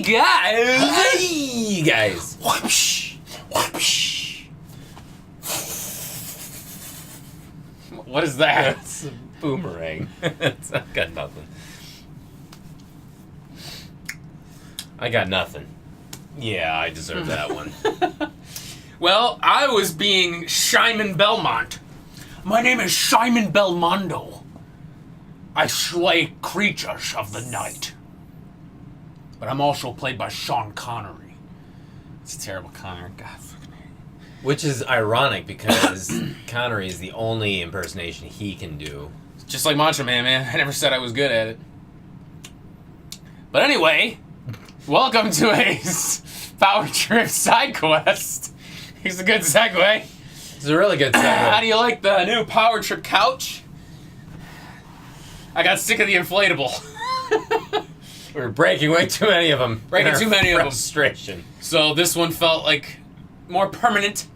guys! Hey, guys! Whoosh, whoosh. What is that? It's a boomerang. It's I got nothing. I got nothing. Yeah, I deserve that one. Well, I was being Simon Belmont. My name is Simon Belmondo. I slay creatures of the night. But I'm also played by Sean Connery. It's a terrible Connery. God, fucking hate it. Which is ironic because Connery is the only impersonation he can do. Just like Macho Man, man. I never said I was good at it. But anyway, welcome to a Power Trip side quest. Here's a good segue. It's a really good segue. How do you like the new Power Trip couch? I got sick of the inflatable. We're breaking way too many of them. Breaking too many of them. Frustration. So this one felt like more permanent,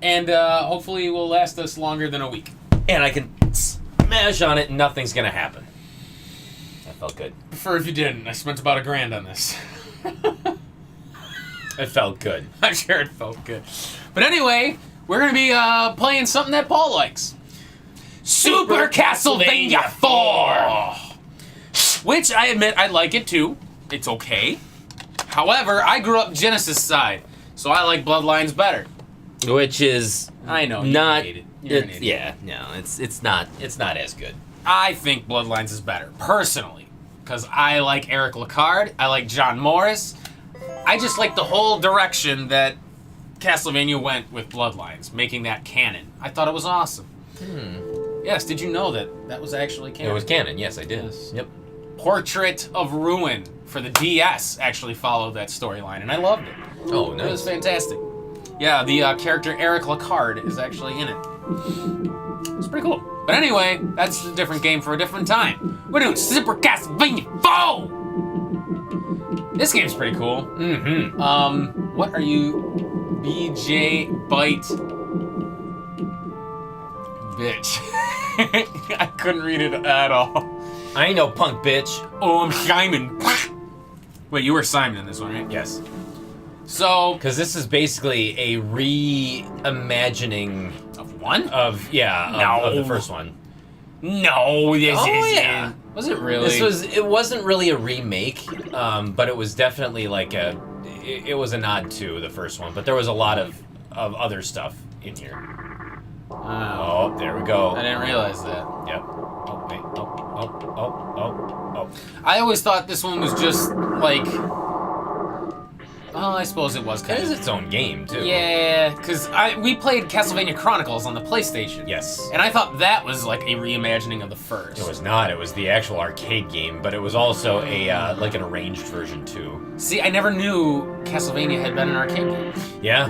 and hopefully will last us longer than a week. And I can smash on it and nothing's gonna happen. That felt good. Prefer if you didn't. I spent about $1,000 on this. It felt good. I'm sure it felt good. But anyway, we're going to be playing something that Paul likes. Super Castlevania 4! Which I admit I like it too. It's okay. However, I grew up Genesis side, so I like Bloodlines better. Which is I know. not. You hate it. You're an idiot. Yeah, no, it's not as good. I think Bloodlines is better, personally. Because I like Eric Lacard, I like John Morris. I just like the whole direction that Castlevania went with Bloodlines, making that canon. I thought it was awesome. Yes, did you know that that was actually canon? It was canon, yes, I did. Yes. Yep. Portrait of Ruin for the DS actually followed that storyline, and I loved it. Oh, It nice. was fantastic. Yeah, the character Eric Lacard is actually in it. It's pretty cool. But anyway, that's a different game for a different time. We're doing Super Castlevania 4! This game's pretty cool. Mm-hmm. What are you? BJ Bite. Bitch. I couldn't read it at all. I ain't no punk bitch. Oh, I'm Simon. Wait, you were Simon in this one, right? Yes. So, Because this is basically a reimagining of one? of No. the first one. No, this Oh, isn't. yeah. Was it really? It wasn't really a remake, but it was definitely like it was a nod to the first one, but there was a lot of other stuff in here. Oh, there we go. I didn't realize that. Yep. Oh, wait. Oh. I always thought this one was just like. Well, I suppose it was It kind is of. its own game, too. Yeah, because we played Castlevania Chronicles on the PlayStation. Yes. And I thought that was like a reimagining of the first. It was not. It was the actual arcade game, but it was also a like an arranged version, too. See, I never knew Castlevania had been an arcade game. Yeah.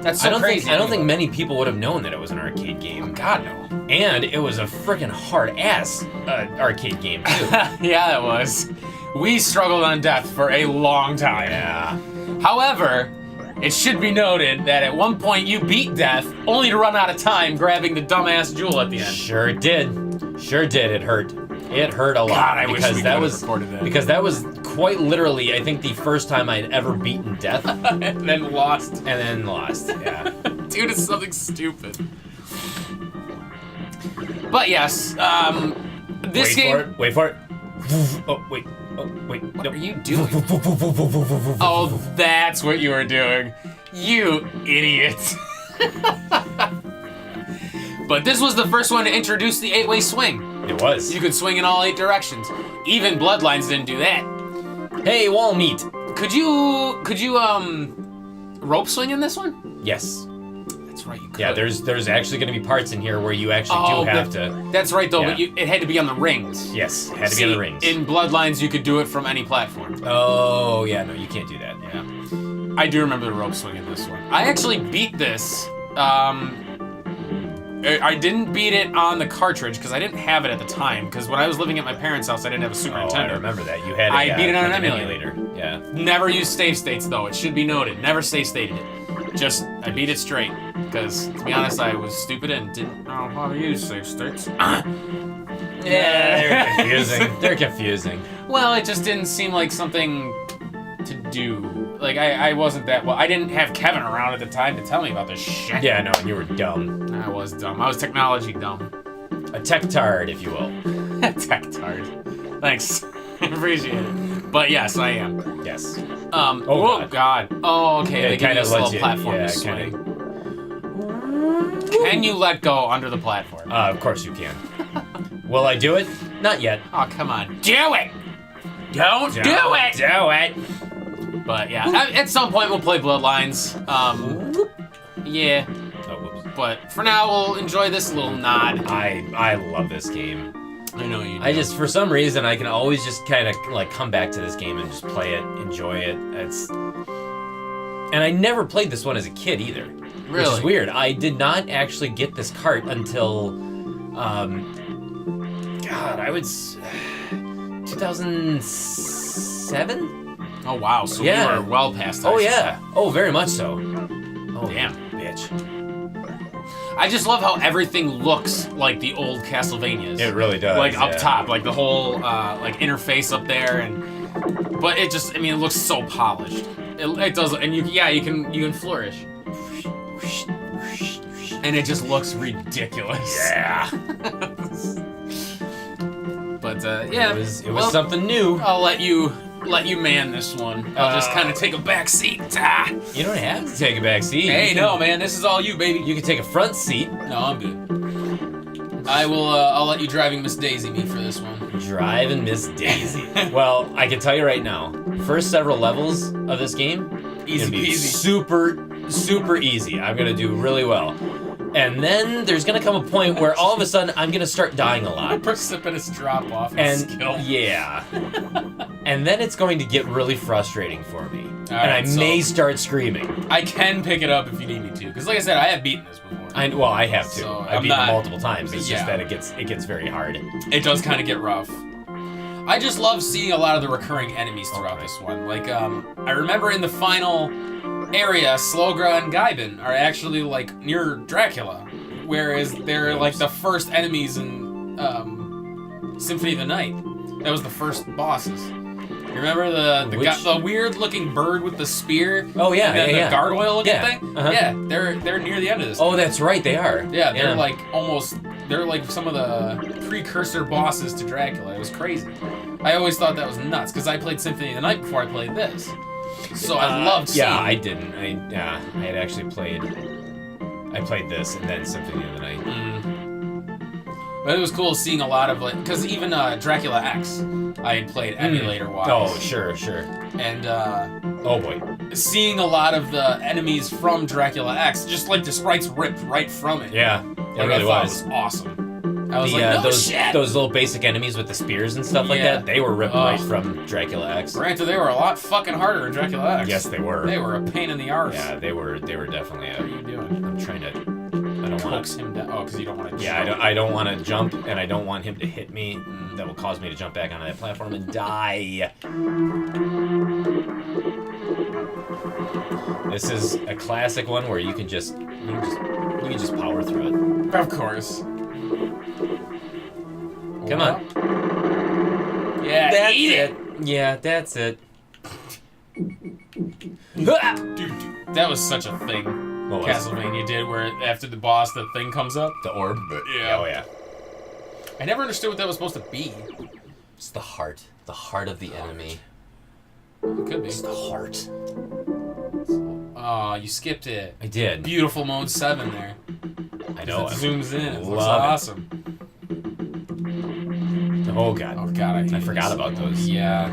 That's so I don't crazy. I don't think many people would have known that it was an arcade game. God, no. And it was a freaking hard-ass arcade game, too. Yeah, it was. We struggled on death for a long time. Yeah. However, it should be noted that at one point you beat death only to run out of time grabbing the dumbass jewel at the end. Sure did. Sure did. It hurt. It hurt a lot. God, I wish because we that could have was recorded that. because that was quite literally, I think, the first time I'd ever beaten death and And then lost. then lost. Yeah. Dude, it's something stupid. But yes, this game. Wait for it. Oh wait. Oh wait. What are you doing? Oh, that's what you were doing. You idiot. But this was the first one to introduce the 8-way swing. It was. You could swing in all 8 directions. Even Bloodlines didn't do that. Hey, wall meat. Could you rope swing in this one? Yes. That's right, you could. Yeah. There's actually going to be parts in here where you actually do have to. That's right though, Yeah. but it had to be on the rings. Yes. Had to See, be on the rings. In Bloodlines, you could do it from any platform. Oh yeah. No, you can't do that. Yeah. I do remember the rope swing in this one. I actually beat this. I didn't beat it on the cartridge because I didn't have it at the time. Because when I was living at my parents' house, I didn't have a Super Oh, Nintendo. I remember that. You had. I beat it on an like emulator. Yeah. Never used save states though. It should be noted. Never save stated it. Just I beat it straight. Because to be honest, I was stupid and didn't know how to use save states. Yeah, they're confusing. They're confusing. Well, it just didn't seem like something to do. Like, I wasn't that well. I didn't have Kevin around at the time to tell me about this shit. Yeah, no, and you were dumb. I was dumb. I was technology dumb. A tech-tard, if you will. Tech-tard. Thanks. I appreciate it. But yes, I am. Yes. Oh, God. Oh, okay. They give you this little platform to swing. Can you let go under the platform? Of course you can. Will I do it? Not yet. Oh, come on. Do it! Don't do it! Do it! But yeah, at some point we'll play Bloodlines. Yeah. Oh, whoops. But for now, we'll enjoy this little nod. I love this game. I know you do. I just, for some reason, I can always just kind of like come back to this game and just play it, enjoy it. And I never played this one as a kid either. Really? Which is weird. I did not actually get this cart until, God, I would 2007? Oh wow, so Yeah. we were well past that. Oh yeah. Oh, very much so. Oh Damn. bitch. I just love how everything looks like the old Castlevanias. It really does. Like up yeah. top, like the whole like interface up there, but it just, I mean, it looks so polished. It does, and you can flourish, and it just looks ridiculous. Yeah. But yeah, It was something new. I'll let you man this one. I'll just kind of take a back seat. Ah. You don't have to take a back seat. Hey, no, man, this is all you, baby. You can take a front seat. No, I'm good. I will. I'll let you driving Miss Daisy me for this one. Driving Miss Daisy. Well, I can tell you right now, first several levels of this game, Easy gonna be peasy. super easy. I'm gonna do really well. And then there's gonna come a point where all of a sudden I'm gonna start dying a lot. Precipitous drop off in And skill. yeah. And then it's going to get really frustrating for me. And I Alright, so- may start screaming. I can pick it up if you need me to, because like I said, I have beaten this before. I have to. So, I've I'm beaten not- it multiple times. It's just yeah. that it gets very hard. It does kind of get rough. I just love seeing a lot of the recurring enemies throughout Okay. this one. Like, I remember in the final area, Slogra and Gaibin are actually like near Dracula, whereas they're like the first enemies in Symphony of the Night. That was the first bosses. You remember the weird looking bird with the spear? Oh yeah, and then yeah. the gargoyle looking Yeah, thing? uh-huh. Yeah, they're near the end of this. Oh, that's right, they are. Yeah, they're like they're like some of the precursor bosses to Dracula. It was crazy. I always thought that was nuts because I played Symphony of the Night before I played this. So I loved seeing. Yeah, I didn't. I had actually played. I played this and then Symphony of the Night. But it was cool seeing a lot of because even Dracula X, I had played emulator-wise. Oh, sure. And Oh boy. seeing a lot of the enemies from Dracula X, just like the sprites ripped right from it. Yeah, it Like, really I thought was. it was awesome. I was like, no shit. Those little basic enemies with the spears and stuff like Yeah. that, they were ripped right from Dracula X. Granted, they were a lot fucking harder in Dracula X. Yes, they were. They were a pain in the arse. Yeah, they were definitely. What are you doing? I'm trying to. I don't want Coax him down. Oh, because you don't want to. Yeah, I don't want to jump, and I don't want him to hit me. That will cause me to jump back onto that platform and die. This is a classic one where you can just power through it. Of course. Come on. Yeah, That's eat it. Yeah, that's it. Dude, that was such a thing. What was it? Castlevania did, where after the boss, the thing comes up. The orb? Yeah. Oh, yeah. I never understood what that was supposed to be. It's the heart. The heart of the enemy. It could be. It's the heart. Oh, you skipped it. I did. Beautiful mode 7 there. I know. It zooms in. It looks love it. awesome. Oh, God. Oh god, I forgot about those. Yeah.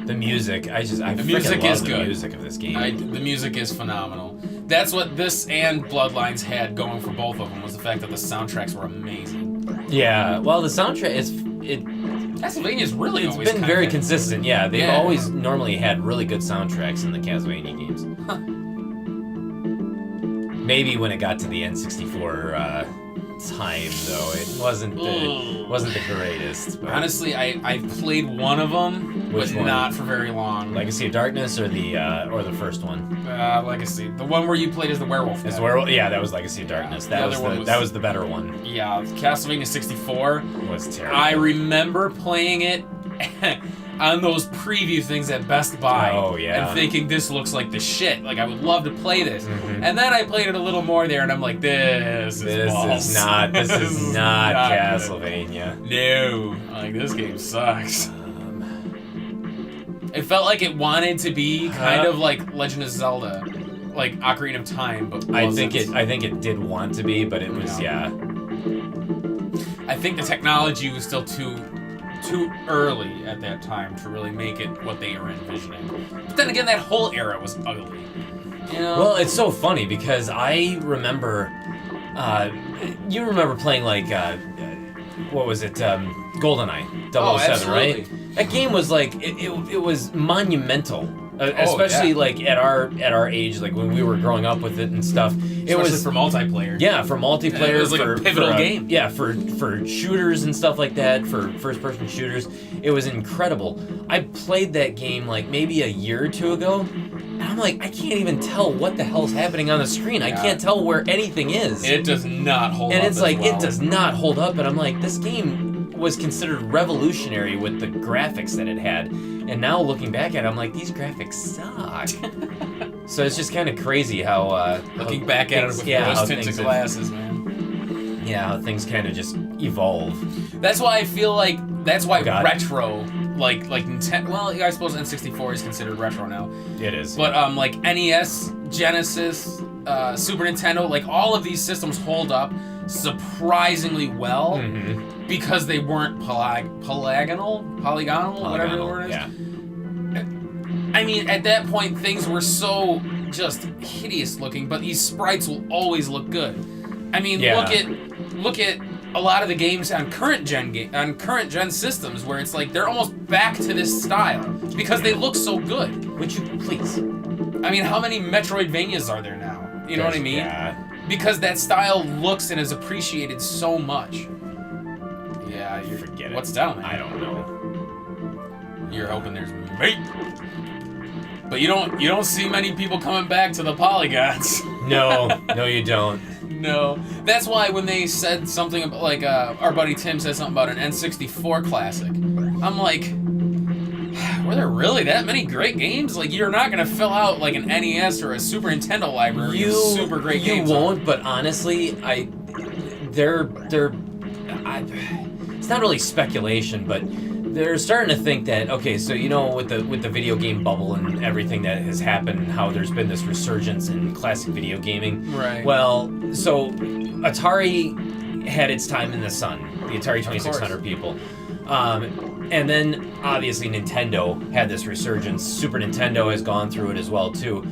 The music. The music is the good. music of this game. The music is phenomenal. That's what this and Bloodlines had going for both of them, was the fact that the soundtracks were amazing. Yeah. Well, the soundtrack Castlevania's really it's always been very kinda- consistent. Yeah, they've Yeah. always normally had really good soundtracks in the Castlevania games. Huh. Maybe when it got to the N64 time, though, it wasn't the greatest. But Honestly, I played one of them, Which but one? not for very long. Legacy of Darkness or the first one? Legacy. The one where you played as the werewolf. As guy. well, yeah, that was Legacy of Darkness. The That other was one the was- that was the better one. Yeah, Castlevania 64. It was terrible. I remember playing it. on those preview things at Best Buy. Oh, yeah. And thinking this looks like the shit. Like, I would love to play this. Mm-hmm. And then I played it a little more there, and I'm like, this is balls. This is not good. Castlevania. No. Like, this game sucks. It felt like it wanted to be kind of like Legend of Zelda, like Ocarina of Time, but wasn't. I think it did want to be, but it was I think the technology was still too early at that time to really make it what they were envisioning. But then again, that whole era was ugly. You know? Well, it's so funny because I remember, you remember playing like, what was it, GoldenEye 007, right? That game was like, it was monumental. Especially like at our age, like when we were growing up with it and stuff. It was for multiplayer. Yeah, for multiplayer. It was like a pivotal game. Yeah, for shooters and stuff like that, for first-person shooters. It was incredible. I played that game like maybe a year or two ago, and I'm like, I can't even tell what the hell's happening on the screen. I can't tell where anything is. It does not hold up. And it's like, well. it does not hold up, and I'm like, this game was considered revolutionary with the graphics that it had. And now looking back at it, I'm like, these graphics suck. So it's just kind of crazy how looking back at it with rose tinted glasses, man. Yeah, how things kind of just evolve. That's why I feel like retro, like Nintendo. Well, I suppose N64 is considered retro now. It is. But like NES, Genesis, Super Nintendo, like all of these systems hold up surprisingly well because they weren't polygonal, whatever the word is. Yeah. I mean, at that point, things were so just hideous looking, but these sprites will always look good. I mean, look at a lot of the games on current gen systems where it's like they're almost back to this style because they look so good. Would you please? I mean, how many Metroidvanias are there now? You know what I mean? Yeah. Because that style looks and is appreciated so much. Yeah, you forget it. What's down there? I don't know. You're hoping there's meat. But you don't see many people coming back to the polygons. No, you don't. No. That's why when they said something about, like, our buddy Tim said something about an N64 classic, I'm like, were there really that many great games? Like, you're not going to fill out, like, an NES or a Super Nintendo library of super great games. You won't, but honestly, it's not really speculation, but they're starting to think that, okay, so with the video game bubble and everything that has happened, how there's been this resurgence in classic video gaming. Right. Well, so Atari had its time in the sun, the Atari 2600 people. And then obviously Nintendo had this resurgence. Super Nintendo has gone through it as well too.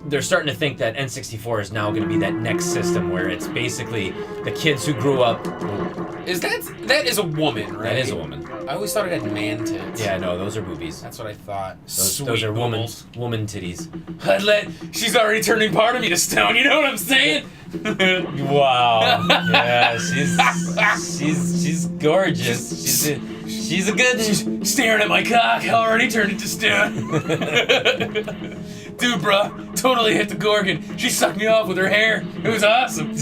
They're starting to think that N64 is now going to be that next system where it's basically the kids who grew up. That is a woman, right? That is a woman. I always thought it had man tits. Yeah, no, those are boobies. That's what I thought. Those are woman titties. She's already turning part of me to stone. You know what I'm saying? Wow. Yeah, she's gorgeous. She's a good. She's staring at my cock. Already turned it to stone. Dude, bro, totally hit the Gorgon. She sucked me off with her hair. It was awesome.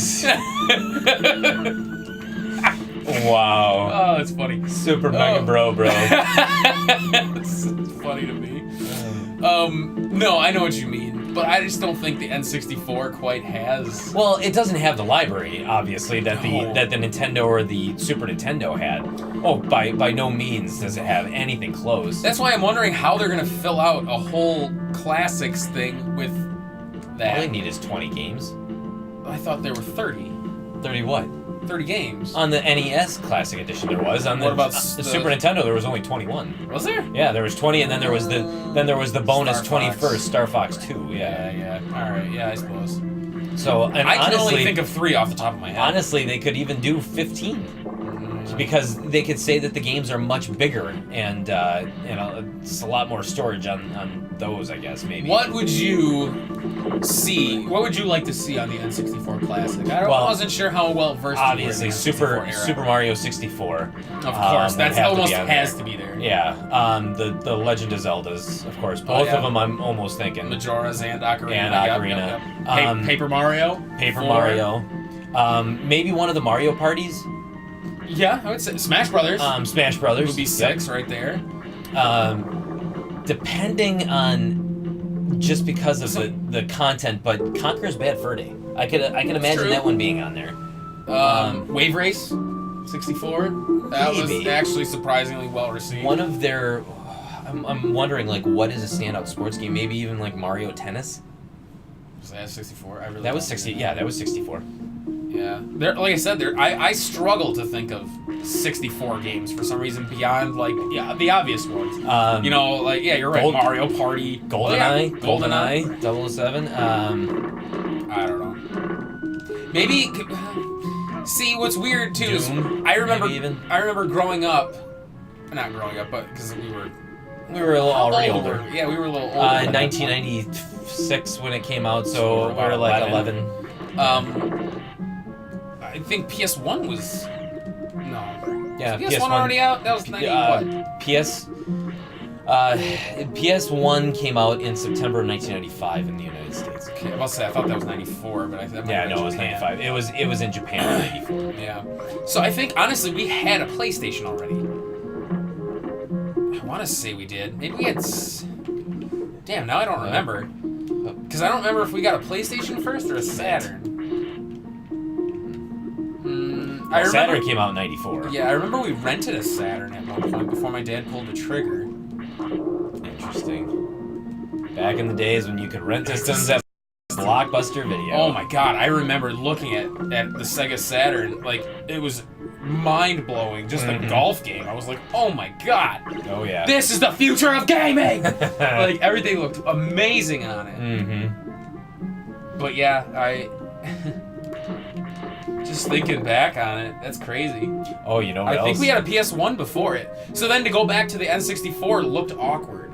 Wow. Oh, that's funny. Super mega bro. It's funny to me. No, I know what you mean, but I just don't think the N64 quite has. Well, it doesn't have the library, obviously, that the Nintendo or the Super Nintendo had. Oh, by no means does it have anything close. That's why I'm wondering how they're gonna fill out a whole classics thing with that. All they need is 20 games. I thought there were 30. 30 what? 30 games. On the NES Classic Edition there was. On what about the Super Nintendo there was only 21. Was there? Yeah, there was 20 and then there was the bonus Star 21st Fox. Star Fox 2. Yeah. All right. Yeah, I suppose. So, and I can honestly, only think of 3 off the top of my head. Honestly, they could even do 15. Because they could say that the games are much bigger and it's a lot more storage on those, I guess, maybe. What would you see? What would you like to see on the N64 Classic? I wasn't sure how well versed you were in the obviously, N64 era. Super Mario 64. Of course, that almost has to be there. Yeah, the Legend of Zeldas, of course. Both of them, I'm almost thinking. Majora's and Ocarina. Yep. Paper Mario. Paper Mario. Maybe one of the Mario parties. Yeah, I would say Smash Brothers. Smash Brothers would be 6 right there. Depending on just because of the content, but Conker's Bad Fur Day. I could imagine that one being on there. Wave Race 64. That was actually surprisingly well received. One of their, I'm wondering like what is a standout sports game? Maybe even like Mario Tennis. Was that 64? That was 60. Yeah, that was 64. Yeah, like I said, I struggle to think of 64 games for some reason beyond like the obvious ones. You know, like you're right. Mario Party, GoldenEye, GoldenEye 007. I don't know. Maybe. See, what's weird too is I remember growing up, not growing up, but because we were already older. Yeah, we were a little older. 1996 when it came out, so we were like 11. I think PS1 was no. Yeah, was PS1 already out. That was 91. PS1 came out in September of 1995 in the United States. Okay, I thought that was 94, but it was 95. It was in Japan in 94. Yeah. So I think honestly we had a PlayStation already. I want to say we did. Maybe we had. Damn, now I don't remember. Because I don't remember if we got a PlayStation first or a Saturn. Saturn came out in 94. Yeah, I remember we rented a Saturn at one point before my dad pulled the trigger. Interesting. Back in the days when you could rent systems at Blockbuster Video. Oh my god, I remember looking at the Sega Saturn, like, it was mind-blowing, just a golf game. I was like, oh my god. Oh yeah. This is the future of gaming! Like, everything looked amazing on it. Mm-hmm. But yeah, just thinking back on it, that's crazy. Oh, you know what else? I think we had a PS1 before it. So then to go back to the N64 looked awkward.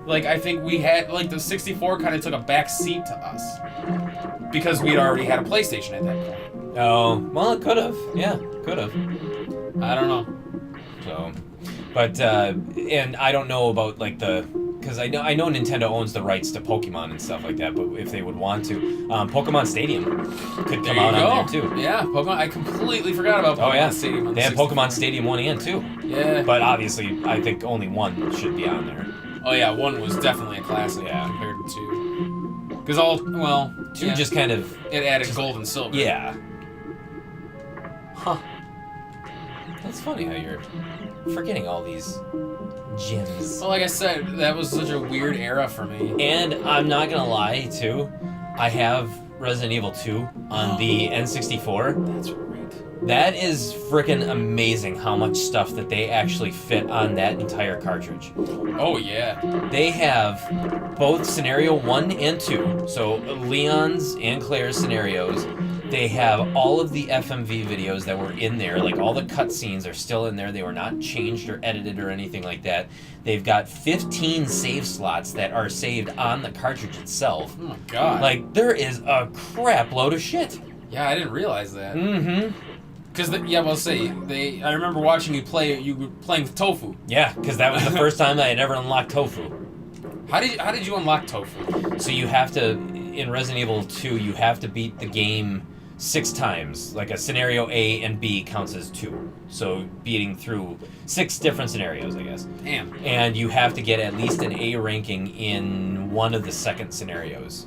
Like, I think we had, like, the 64 kind of took a back seat to us. Because we'd already had a PlayStation at that point. Oh, well, it could have. Yeah, could have. I don't know. So, but, and I don't know about, like, because I know Nintendo owns the rights to Pokemon and stuff like that, but if they would want to, Pokemon Stadium could come out on there too. Yeah, Pokemon. I completely forgot about Pokemon Stadium. They have Pokemon Stadium 1 and 2. Yeah. But obviously, I think only 1 should be on there. Oh yeah, 1 was definitely a classic compared to 2. Because 2 just kind of... It added gold and silver. Yeah. Huh. That's funny how you're forgetting all these gems. Well, like I said, that was such a weird era for me. And I'm not gonna lie, too. I have Resident Evil 2 on the N64. That's right. That is freaking amazing how much stuff that they actually fit on that entire cartridge. Oh, yeah. They have both Scenario 1 and 2, so Leon's and Claire's scenarios. They have all of the FMV videos that were in there, like all the cutscenes are still in there. They were not changed or edited or anything like that. They've got 15 save slots that are saved on the cartridge itself. Oh my god. Like, there is a crap load of shit. Yeah, I didn't realize that. Mm-hmm. Because, I remember watching you play, you were playing with Tofu. Yeah, because that was the first time I had ever unlocked Tofu. How did you unlock Tofu? So you have to, in Resident Evil 2, you have to beat the game 6 times. Like a scenario A and B counts as 2. So beating through 6 different scenarios, I guess. Damn. And you have to get at least an A ranking in one of the second scenarios.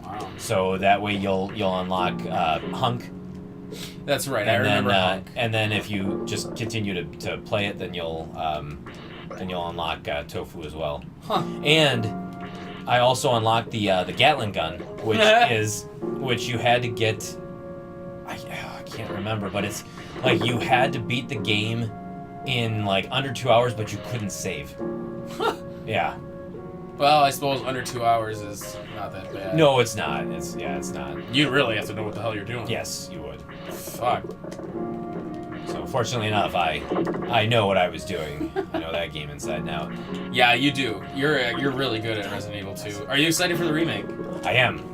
Wow. So that way you'll unlock Hunk. That's right. I remember Hunk. And then if you just continue to play it, then you'll unlock Tofu as well. Huh. And I also unlocked the Gatling gun, which you had to get. I can't remember, but it's like you had to beat the game in like under 2 hours, but you couldn't save. Yeah. Well, I suppose under 2 hours is not that bad. No, it's not. It's not. You really have to know what the hell you're doing. Yes, you would. Fuck. So fortunately enough, I know what I was doing. I know that game inside and out. Yeah, you do. You're really good at Resident Evil 2. Are you excited for the remake? I am.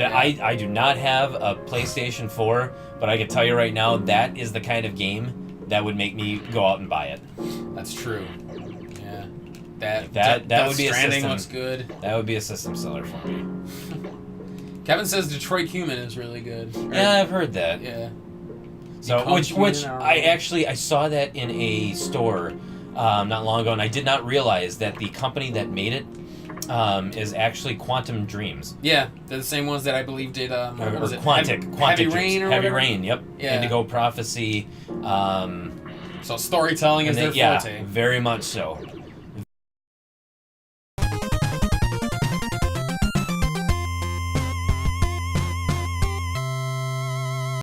I do not have a PlayStation 4, but I can tell you right now that is the kind of game that would make me go out and buy it. That's true. Yeah. That would be a Stranding system. looks good. That would be a system seller for me. Kevin says Detroit Human is really good. Yeah, I've heard that. Yeah. So which I saw that in a store not long ago, and I did not realize that the company that made it is actually Quantum Dreams. Yeah, they're the same ones that I believe did. What was it? Quantic Heavy Dreams. Rain or Heavy whatever? Rain. Yep. Yeah. Indigo Prophecy. So storytelling is their yeah, forte. very much so.